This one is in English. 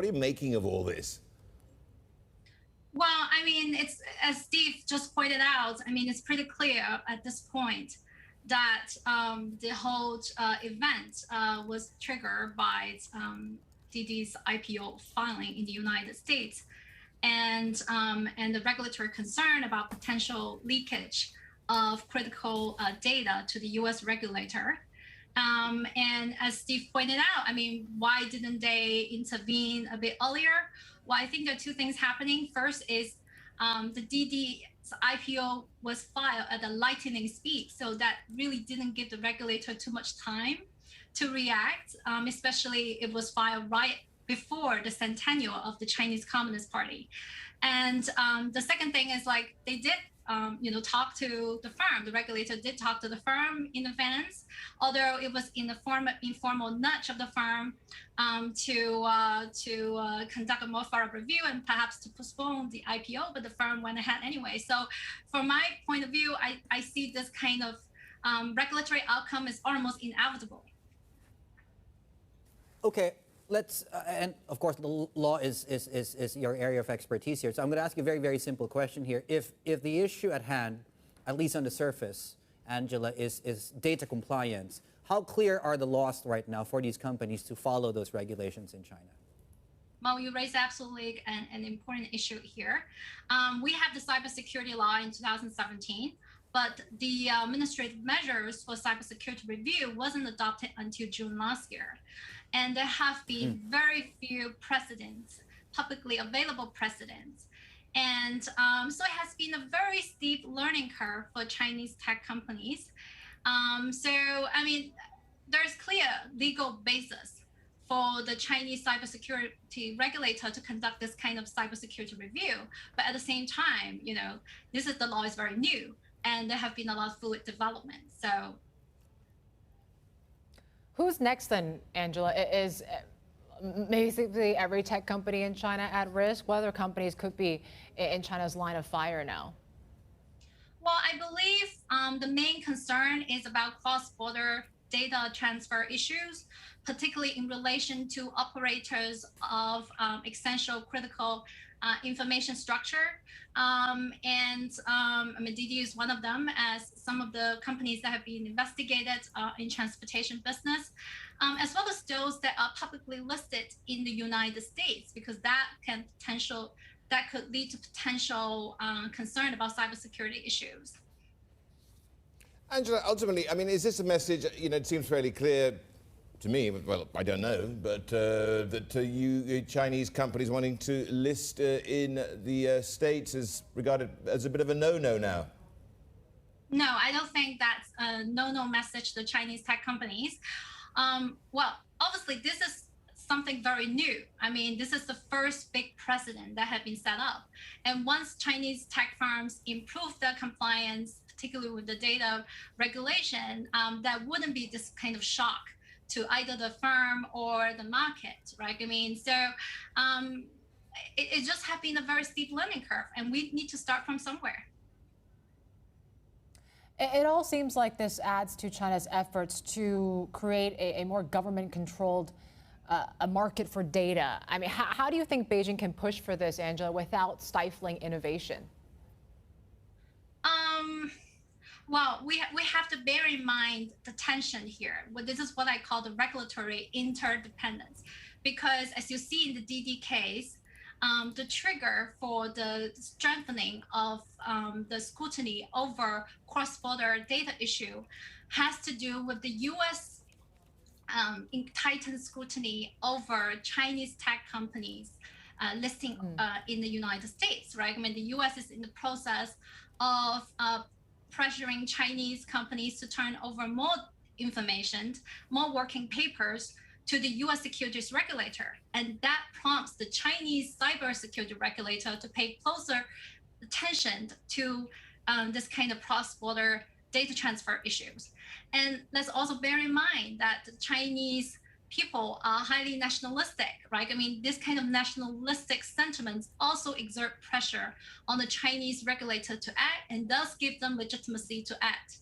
What are you making of all this? Well, I mean, it's as Steve just pointed out. I mean, it's pretty clear at this point that the whole event was triggered by Didi's IPO filing in the United States, and the regulatory concern about potential leakage of critical data to the U.S. regulator. And as Steve pointed out, I mean, why didn't they intervene a bit earlier? Well, I think there are two things happening. First is the Didi's IPO was filed at a lightning speed, so that really didn't give the regulator too much time to react, especially it was filed right before the centennial of the Chinese Communist Party. And the second thing is like they did talk to the firm. The regulator did talk to the firm in advance, although it was in the form of informal nudge of the firm to conduct a more thorough review and perhaps to postpone the IPO, but the firm went ahead anyway. So from my point of view, I see this kind of regulatory outcome is almost inevitable. Okay. Let's, and of course, the law is your area of expertise here. So I'm going to ask you a very, very simple question here. If the issue at hand, at least on the surface, Angela, is data compliance, how clear are the laws right now for these companies to follow those regulations in China? Well, you raised absolutely an important issue here. We have the cybersecurity law in 2017, but the administrative measures for cybersecurity review wasn't adopted until June last year. And there have been very few precedents, publicly available precedents. And so it has been a very steep learning curve for Chinese tech companies. So, I mean, there's clear legal basis for the Chinese cybersecurity regulator to conduct this kind of cybersecurity review. But at the same time, the law is very new and there have been a lot of fluid development. So. Who's next then, Angela? Is basically every tech company in China at risk? What other companies could be in China's line of fire now? Well, I believe the main concern is about cross-border data transfer issues, particularly in relation to operators of essential critical information structure. I mean, Didi is one of them, as some of the companies that have been investigated in transportation business, as well as those that are publicly listed in the United States, because that could lead to potential concern about cybersecurity issues. Angela, ultimately, I mean, is this a message, it seems fairly clear to me, well, I don't know, but that you Chinese companies wanting to list in the States is regarded as a bit of a no-no now? No, I don't think that's a no-no message to Chinese tech companies. Well, obviously, this is something very new. I mean, this is the first big precedent that had been set up. And once Chinese tech firms improve their compliance, particularly with the data regulation, that wouldn't be this kind of shock to either the firm or the market, right? I mean, so it just has been a very steep learning curve, and we need to start from somewhere. It all seems like this adds to China's efforts to create a more government-controlled a market for data. I mean, how do you think Beijing can push for this, Angela, without stifling innovation? Well, we have to bear in mind the tension here. Well, this is what I call the regulatory interdependence, because as you see in the Didi case, the trigger for the strengthening of the scrutiny over cross-border data issue has to do with the U.S. Tightened scrutiny over Chinese tech companies listing in the United States, right? I mean, the U.S. is in the process of pressuring Chinese companies to turn over more information, more working papers to the U.S. securities regulator. And that prompts the Chinese cybersecurity regulator to pay closer attention to this kind of cross-border data transfer issues. And let's also bear in mind that the Chinese people are highly nationalistic, right? I mean, this kind of nationalistic sentiments also exert pressure on the Chinese regulator to act and thus give them legitimacy to act.